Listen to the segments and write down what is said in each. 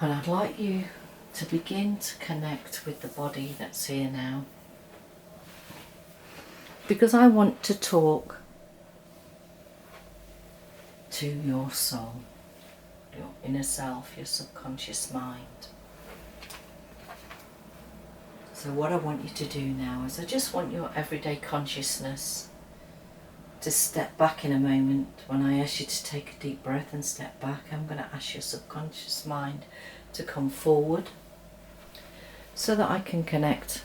And I'd like you to begin to connect with the body that's here now. Because I want to talk to your soul, your inner self, your subconscious mind. So what I want you to do now is I just want your everyday consciousness to step back in a moment. When I ask you to take a deep breath and step back, I'm going to ask your subconscious mind to come forward so that I can connect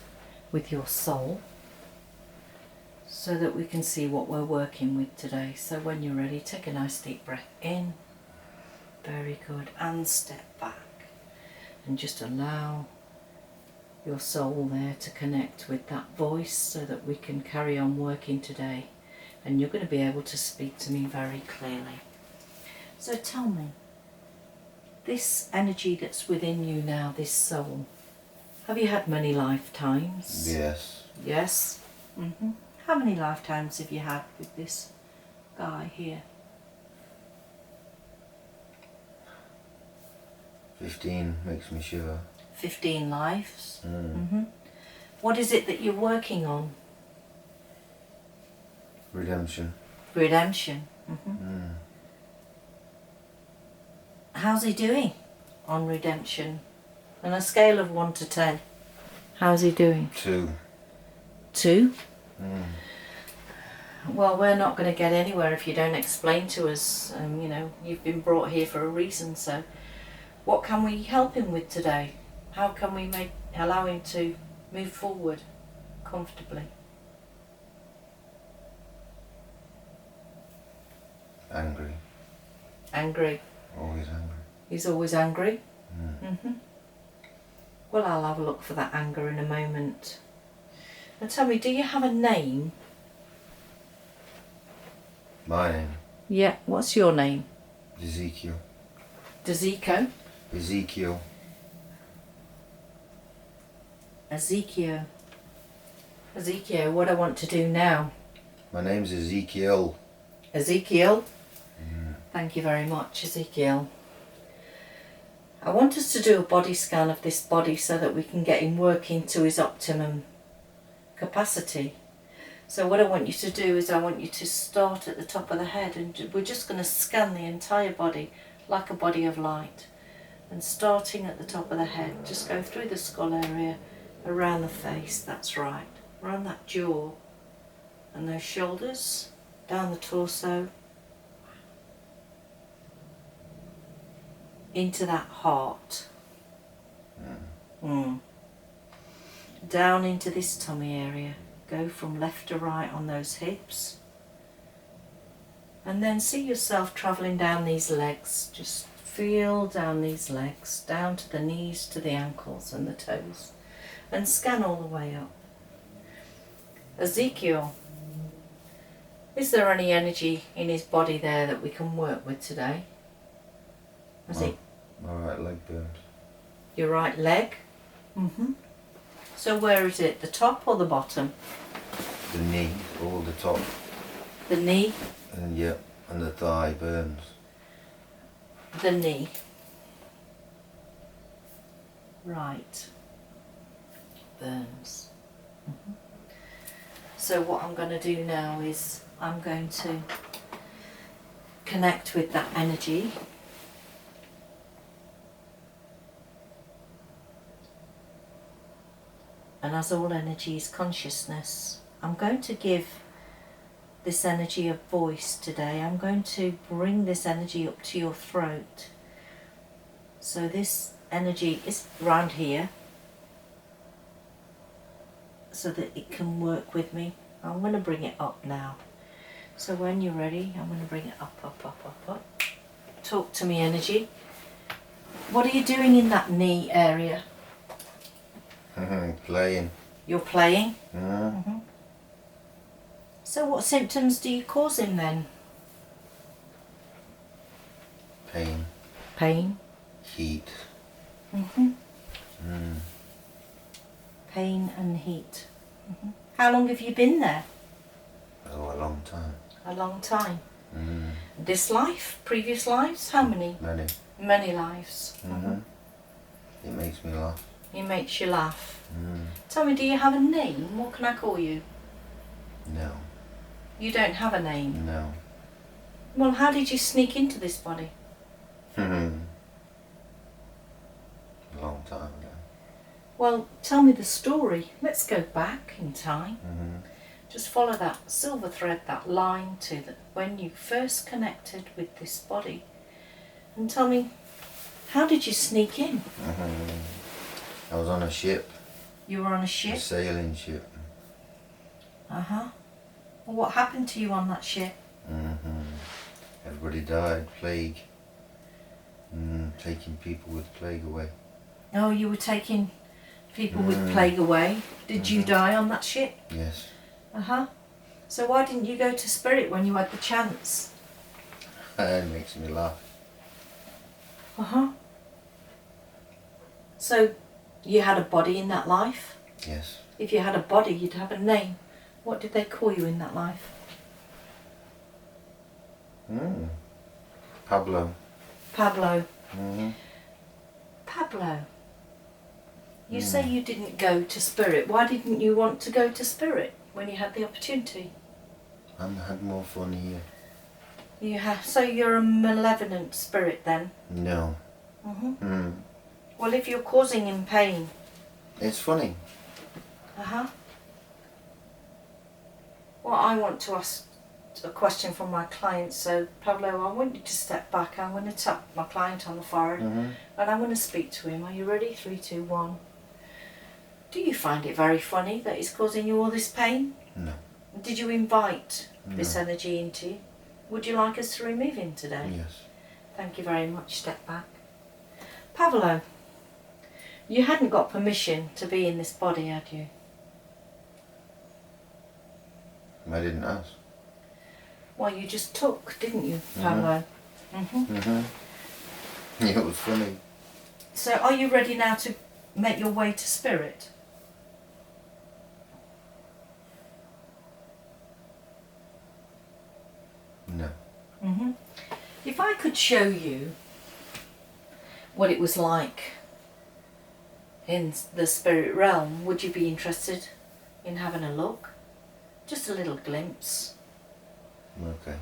with your soul, so that we can see what we're working with today. So when you're ready, take a nice deep breath in. Very good. And step back. And just allow your soul there to connect with that voice so that we can carry on working today. And you're going to be able to speak to me very clearly. So tell me, this energy that's within you now, this soul, have you had many lifetimes? Yes. Yes? Mm-hmm. How many lifetimes have you had with this guy here? 15 makes me shiver. 15 lives? What is it that you're working on? Redemption. Redemption. How's he doing on redemption? On a scale of 1 to 10, how's he doing? 2. 2? Well, we're not going to get anywhere if you don't explain to us. You know, you've been brought here for a reason, so what can we help him with today? How can we allow him to move forward comfortably? Angry. Angry. Always angry. He's always angry? Well, I'll have a look for that anger in a moment. Now tell me, do you have a name? My name? Yeah, what's your name? Ezekiel. Dezeko? Ezekiel. Ezekiel. Ezekiel, what I want to do now. My name's Ezekiel. Ezekiel? Thank you very much, Ezekiel. I want us to do a body scan of this body so that we can get him working to his optimum capacity. So what I want you to do is I want you to start at the top of the head, and we're just going to scan the entire body like a body of light. And starting at the top of the head, just go through the skull area, around the face, that's right, around that jaw, and those shoulders, down the torso, into that heart, down into this tummy area. Go from left to right on those hips, and then see yourself travelling down these legs. Just feel down these legs, down to the knees, to the ankles and the toes, and scan all the way up. Ezekiel, is there any energy in his body there that we can work with today? My right leg burns. Your right leg? So where is it, the top or the bottom? The knee, all the top. The knee? And and the thigh burns. The knee. Right. Burns. So what I'm going to do now is I'm going to connect with that energy. And as all energy is consciousness, I'm going to give this energy a voice today. I'm going to bring this energy up to your throat. So this energy is round here, so that it can work with me. I'm going to bring it up now. So when you're ready, I'm going to bring it up, up, up, up, up. Talk to me, energy. What are you doing in that knee area? Playing. You're playing? Mm-hmm. So what symptoms do you cause him then? Pain. Pain? Heat. Pain and heat. How long have you been there? Oh, a long time. A long time. This life? Previous lives? How many? Many. Many lives. It makes me laugh. It makes you laugh. Mm. Tell me, do you have a name? What can I call you? No. You don't have a name? No. Well, how did you sneak into this body? A long time ago. Well, tell me the story. Let's go back in time. Mm-hmm. Just follow that silver thread, that line to when you first connected with this body. And tell me, how did you sneak in? I was on a ship. You were on a A ship? sailing ship. Uh-huh. Well, what happened to you on that ship? Everybody died. Plague. Taking people with plague away. Oh, you were taking people with plague away. Did you die on that ship? Yes. Uh-huh. So why didn't you go to spirit when you had the chance? It makes me laugh. Uh-huh. So you had a body in that life? Yes. If you had a body, you'd have a name. What did they call you in that life? Pablo. Pablo. Mm-hmm. Pablo. You say you didn't go to spirit. Why didn't you want to go to spirit when you had the opportunity? I had more fun here. You have. So you're a malevolent spirit then? No. Well, if you're causing him pain. It's funny. Uh-huh. Well, I want to ask a question from my client. So, Pablo, I want you to step back. I'm going to tap my client on the forehead and I'm going to speak to him. Are you ready? 3, 2, 1. Do you find it very funny that he's causing you all this pain? No. Did you invite this energy into you? Would you like us to remove him today? Yes. Thank you very much. Step back. Pavlo, you hadn't got permission to be in this body, had you? I didn't ask. Well, you just took, didn't you, Pavlo? It was funny. So are you ready now to make your way to spirit? No. If I could show you what it was like in the spirit realm, would you be interested in having a look? Just a little glimpse. Okay.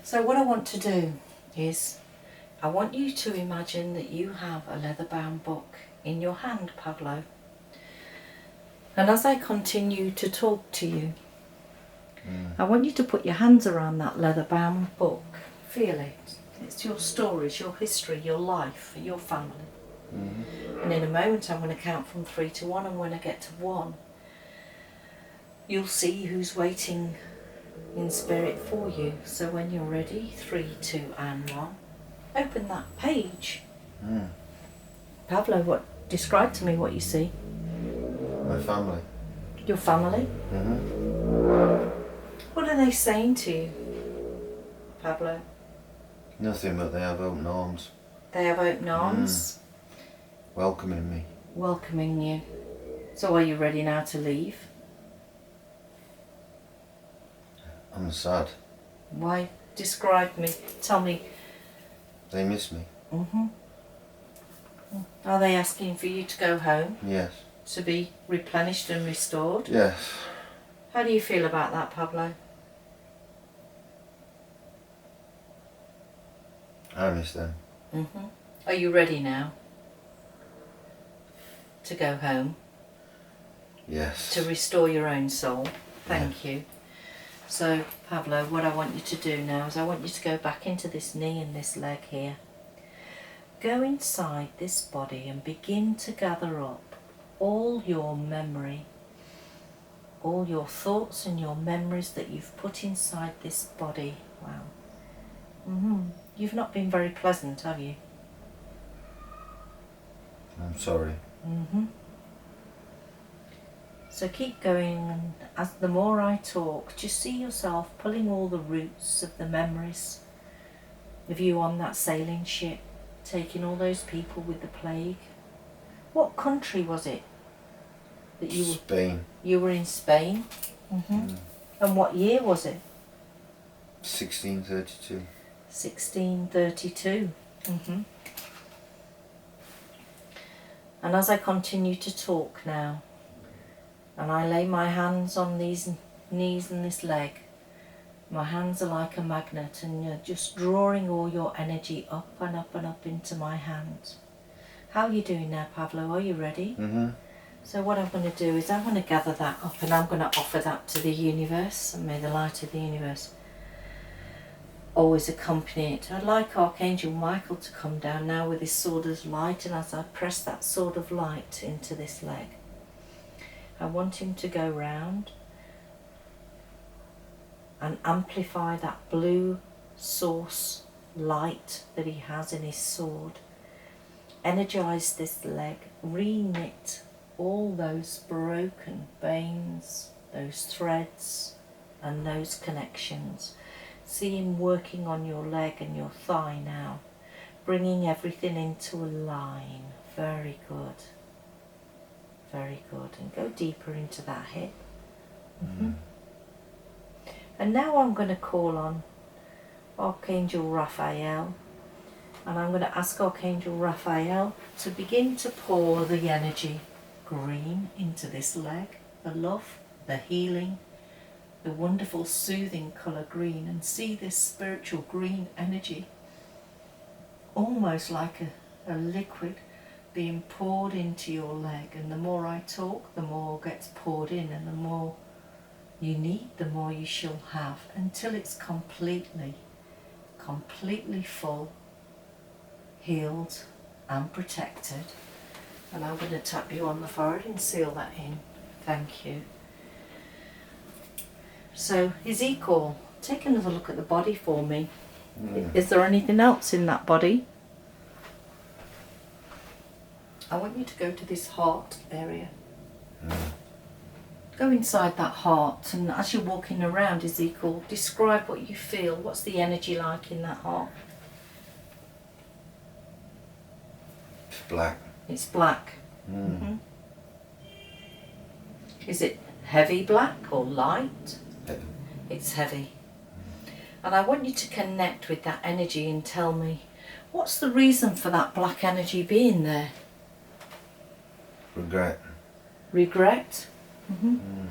So what I want to do is, I want you to imagine that you have a leather-bound book in your hand, Pablo. And as I continue to talk to you, I want you to put your hands around that leather-bound book. Feel it. It's your stories, your history, your life, your family. And in a moment I'm going to count from 3 to 1, and when I get to 1, you'll see who's waiting in spirit for you. So when you're ready, 3, 2 and 1, open that page. Pablo, describe to me what you see. My family. Your family? What are they saying to you, Pablo? Nothing, but they have open arms. They have open arms. Welcoming me. Welcoming you. So are you ready now to leave? I'm sad. Why? Describe me. Tell me. They miss me. Are they asking for you to go home? Yes. To be replenished and restored? Yes. How do you feel about that, Pablo? I miss them. Are you ready now to go home? Yes. To restore your own soul? Thank you. So, Pablo, what I want you to do now is I want you to go back into this knee and this leg here. Go inside this body and begin to gather up all your memory, all your thoughts and your memories that you've put inside this body. Wow. You've not been very pleasant, have you? I'm sorry. So keep going, and as the more I talk, just see yourself pulling all the roots of the memories of you on that sailing ship, taking all those people with the plague. What country was it that you Spain. You were in Spain? And what year was it? 1632. 1632. And as I continue to talk now, and I lay my hands on these knees and this leg, my hands are like a magnet, and you're just drawing all your energy up and up and up into my hands. How are you doing now, Pablo? Are you ready? Mm-hmm. So what I'm going to do is I'm going to gather that up and I'm going to offer that to the universe, and may the light of the universe always accompany it. I'd like Archangel Michael to come down now with his sword of light, and as I press that sword of light into this leg, I want him to go round and amplify that blue source light that he has in his sword. Energize this leg, re-knit all those broken veins, those threads and those connections. See him working on your leg and your thigh now, bringing everything into a line. Very good. Very good. And go deeper into that hip. Mm-hmm. And now I'm going to call on Archangel Raphael, and I'm going to ask Archangel Raphael to begin to pour the energy green into this leg, the love, the healing, the wonderful soothing colour green, and see this spiritual green energy almost like a liquid being poured into your leg. And the more I talk, the more gets poured in, and the more you need, the more you shall have, until it's completely full, healed and protected. And I'm going to tap you on the forehead and seal that in. Thank you. So Ezekiel, take another look at the body for me. Is there anything else in that body? I want you to go to this heart area. Go inside that heart, and as you're walking around, Ezekiel, describe what you feel. What's the energy like in that heart? It's black. It's black. Mm-hmm. Is it heavy black or light? Heavy. It's heavy. And I want you to connect with that energy and tell me, what's the reason for that black energy being there? Regret. Regret? Mm-hmm.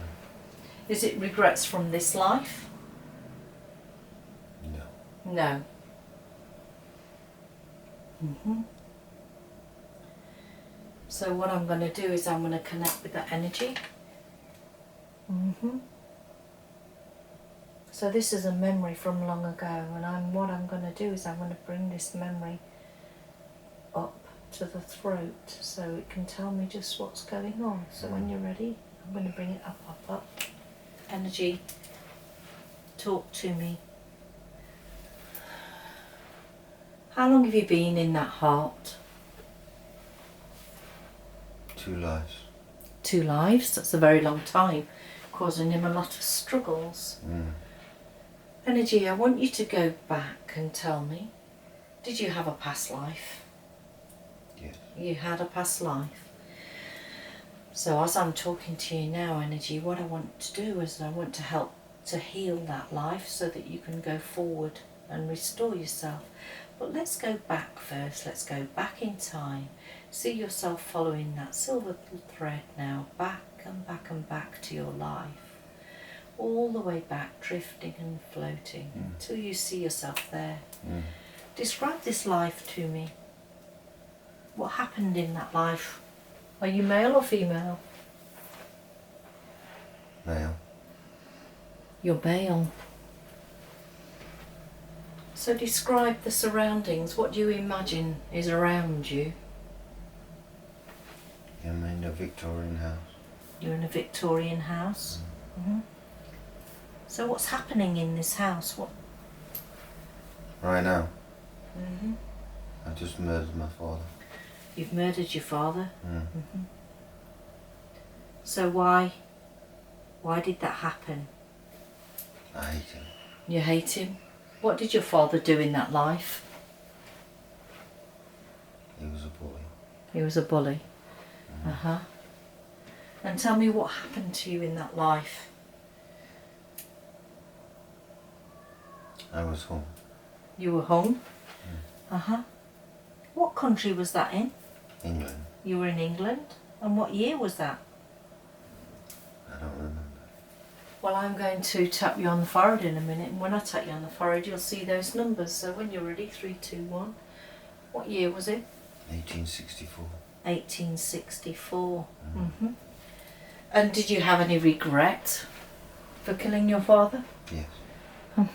Is it regrets from this life? No. No. Mm-hmm. So what I'm going to do is I'm going to connect with that energy. Mm-hmm. So this is a memory from long ago, and what I'm going to do is I'm going to bring this memory up to the throat so it can tell me just what's going on. So when you're ready, I'm going to bring it up. Energy, talk to me. How long have you been in that heart? 2 lives. 2 lives, that's a very long time, causing him a lot of struggles. Energy, I want you to go back and tell me, did you have a past life? Yes. You had a past life. So as I'm talking to you now, energy, what I want to do is I want to help to heal that life so that you can go forward and restore yourself. But let's go back first. Let's go back in time. See yourself following that silver thread now, back and back and back to your life. All the way back, drifting and floating until you see yourself there. Describe this life to me. What happened in that life? Are you male or female? Male. You're male. So describe the surroundings. What do you imagine is around you? I'm in a Victorian house. You're in a Victorian house. Mm-hmm. So what's happening in this house? What? Right now, Mm-hmm. I just murdered my father. You've murdered your father. Mm-hmm. So why did that happen? I hate him. You hate him? What did your father do in that life? He was a bully. He was a bully. Uh-huh. And tell me what happened to you in that life. I was home. You were home? Uh-huh. What country was that in? England. You were in England? And what year was that? I don't remember. Well, I'm going to tap you on the forehead in a minute, and when I tap you on the forehead, you'll see those numbers. So when you're ready, 3, 2, 1. What year was it? 1864. 1864. And did you have any regret for killing your father? Yes.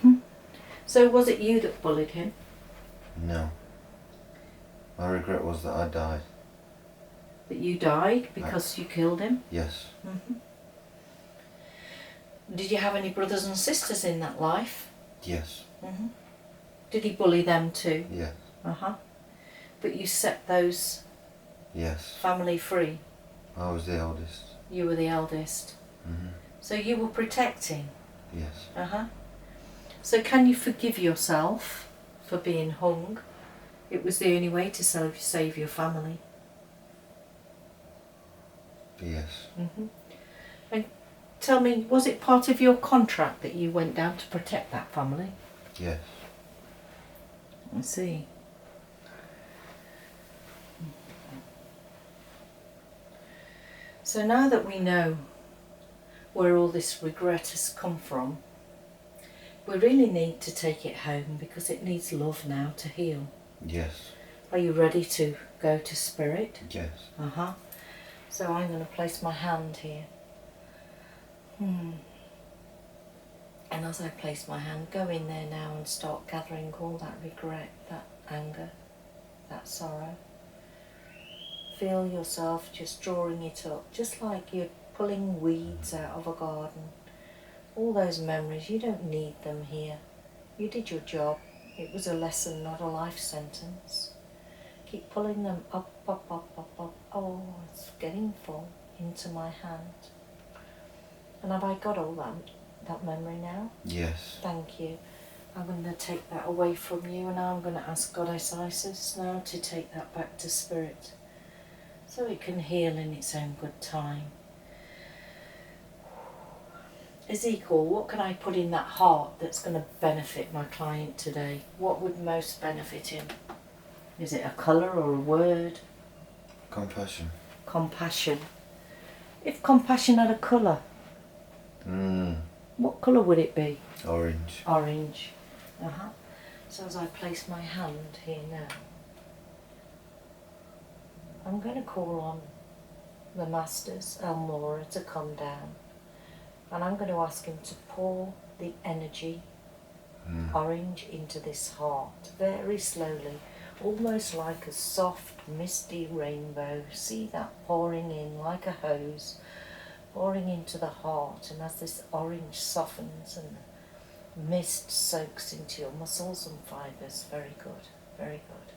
So was it you that bullied him? No. My regret was that I died. That you died because you killed him? Yes. Did you have any brothers and sisters in that life? Yes. Did he bully them too? Yes. But you set those Yes. family free? I was the eldest. You were the eldest. So you were protecting? Yes. So can you forgive yourself for being hung? It was the only way to save your family. Yes. And tell me, was it part of your contract that you went down to protect that family? Yes. I see. So now that we know where all this regret has come from, we really need to take it home because it needs love now to heal. Yes. Are you ready to go to spirit? Yes. So I'm going to place my hand here. And as I place my hand, go in there now and start gathering all that regret, that anger, that sorrow. Feel yourself just drawing it up, just like you're pulling weeds out of a garden. All those memories, you don't need them here. You did your job. It was a lesson, not a life sentence. Keep pulling them up, up, up, up, up. Oh, it's getting full into my hand. And have I got all that memory now? Yes. Thank you. I'm going to take that away from you, and I'm going to ask Goddess Isis now to take that back to spirit so it can heal in its own good time. Ezekiel, what can I put in that heart that's going to benefit my client today? What would most benefit him? Is it a colour or a word? Compassion. Compassion. If compassion had a colour, what colour would it be? Orange. Orange. So as I place my hand here now, I'm going to call on the Masters, Elmora, to come down. And I'm going to ask him to pour the energy, orange, into this heart, very slowly, almost like a soft, misty rainbow. See that pouring in like a hose, pouring into the heart. And as this orange softens and the mist soaks into your muscles and fibres, very good, very good.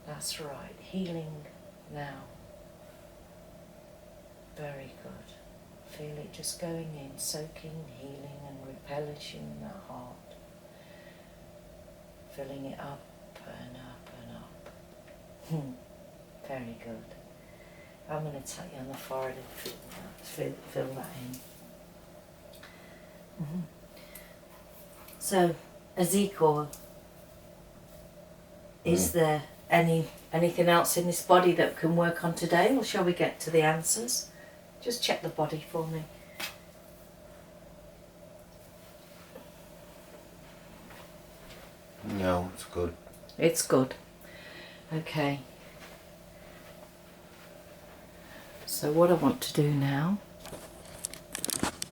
That's right, healing now. Very good. Feel it just going in, soaking, healing and replenishing that heart. Filling it up and up and up. Very good. I'm going to tap you on the forehead and fill that in. So, Ezekiel, is there anything else in this body that can work on today, or shall we get to the answers? Just check the body for me. No, it's good. It's good. Okay. So what I want to do now